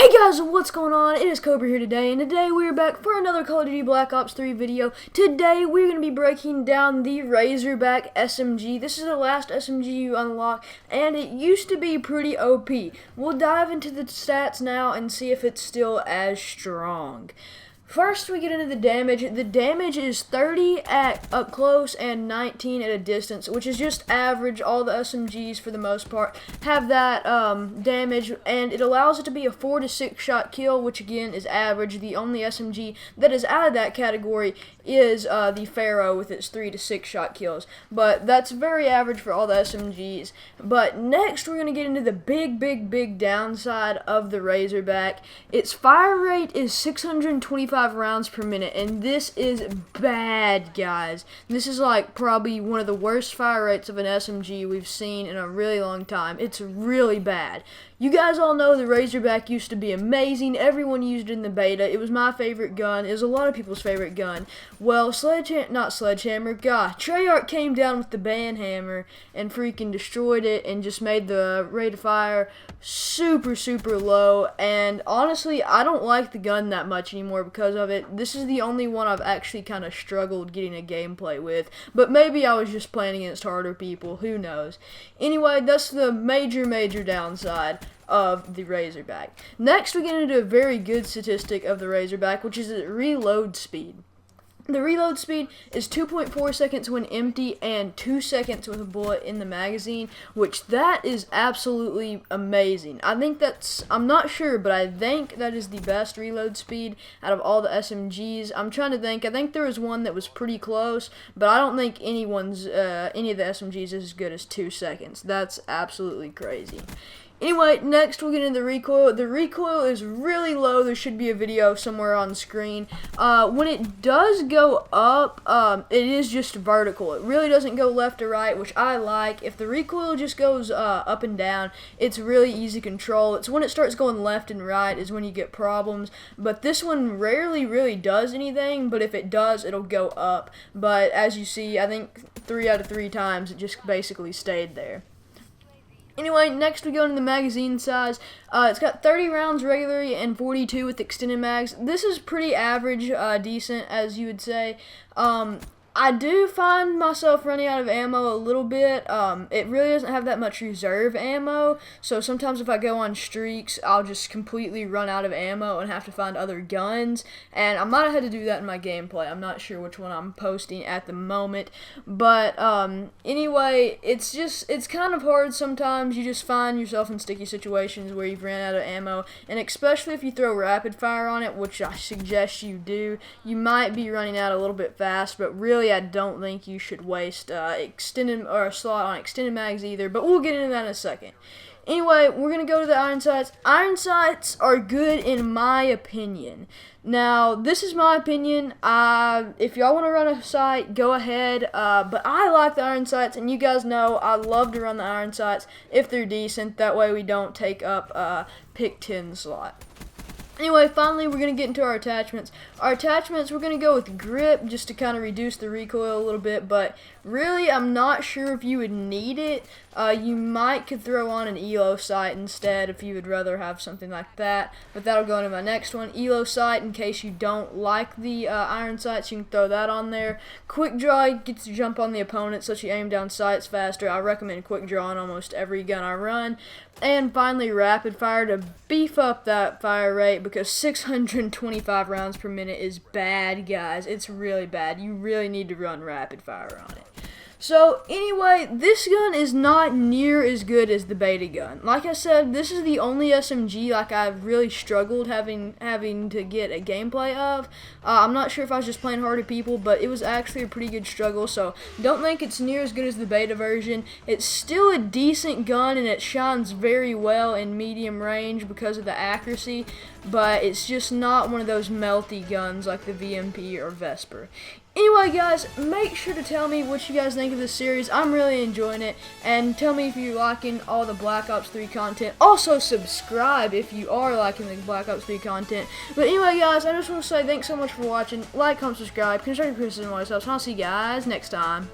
Hey guys, what's going on? It is Cobra here today, and today we're back for another Call of Duty Black Ops 3 video. Today we're going to be breaking down the Razorback SMG. This is the last SMG you unlock, and it used to be pretty OP. We'll dive into the stats now and see if it's still as strong. First, we get into the damage. The damage is 30 at up close and 19 at a distance, which is just average. All the SMGs, for the most part, have that damage, and it allows it to be a 4 to 6 shot kill, which again is average. The only SMG that is out of that category is the Pharaoh with its 3 to 6 shot kills, but that's very average for all the SMGs. But next, we're going to get into the big downside of the Razorback. Its fire rate is 625 rounds per minute, and this is bad, guys. This is like probably one of the worst fire rates of an SMG we've seen in a really long time. It's really bad. You guys all know the Razorback used to be amazing. Everyone used it in the beta. It was my favorite gun. It was a lot of people's favorite gun. Well, Treyarch came down with the banhammer and freaking destroyed it and just made the rate of fire super low. And honestly, I don't like the gun that much anymore because of it. This is the only one I've actually kind of struggled getting a gameplay with. But maybe I was just playing against harder people. Who knows? Anyway, that's the major downside of the Razorback. Next, we get into a very good statistic of the Razorback, which is its reload speed. The reload speed is 2.4 seconds when empty and 2 seconds with a bullet in the magazine, which that is absolutely amazing. I'm not sure, but I think that is the best reload speed out of all the SMGs. I'm trying to think. I think there was one that was pretty close, but I don't think any of the SMGs is as good as 2 seconds. That's absolutely crazy. Anyway, next we'll get into the recoil. The recoil is really low. There should be a video somewhere on screen. When it does go up, it is just vertical. It really doesn't go left to right, which I like. If the recoil just goes up and down, it's really easy to control. It's when it starts going left and right is when you get problems. But this one rarely really does anything, but if it does, it'll go up. But as you see, I think 3 out of 3 times it just basically stayed there. Anyway, next we go into the magazine size. It's got 30 rounds regularly and 42 with extended mags. This is pretty average, decent, as you would say. I do find myself running out of ammo a little bit. It really doesn't have that much reserve ammo, so sometimes if I go on streaks, I'll just completely run out of ammo and have to find other guns, and I might have had to do that in my gameplay. I'm not sure which one I'm posting at the moment, but anyway, it's kind of hard sometimes. You just find yourself in sticky situations where you've ran out of ammo, and especially if you throw rapid fire on it, which I suggest you do, you might be running out a little bit fast, but really I don't think you should waste extended or a slot on extended mags either, but we'll get into that in a second. Anyway, we're going to go to the iron sights. Iron sights are good in my opinion. Now, this is my opinion. If y'all want to run a sight, go ahead. But I like the iron sights, and you guys know I love to run the iron sights if they're decent. That way we don't take up pick 10 slot. Anyway, finally, we're going to get into our attachments. Our attachments, we're going to go with grip just to kind of reduce the recoil a little bit, but really, I'm not sure if you would need it. You could throw on an ELO sight instead if you would rather have something like that, but that'll go into my next one. ELO sight, in case you don't like the iron sights, you can throw that on there. Quick draw gets you jump on the opponent so you aim down sights faster. I recommend quick draw on almost every gun I run. And finally, rapid fire to beef up that fire rate, because 625 rounds per minute is bad, guys. It's really bad. You really need to run rapid fire on it. So anyway, this gun is not near as good as the beta gun. Like I said, this is the only SMG I've really struggled having to get a gameplay of. I'm not sure if I was just playing harder people, but it was actually a pretty good struggle, so don't think it's near as good as the beta version. It's still a decent gun, and it shines very well in medium range because of the accuracy, but it's just not one of those melty guns like the VMP or Vesper. Anyway, guys, make sure to tell me what you guys think of this series. I'm really enjoying it, and tell me if you're liking all the Black Ops 3 content. Also, subscribe if you are liking the Black Ops 3 content. But anyway, guys, I just want to say thanks so much for watching. Like, comment, subscribe, constructive criticism, and all that stuff. So I'll see you guys next time.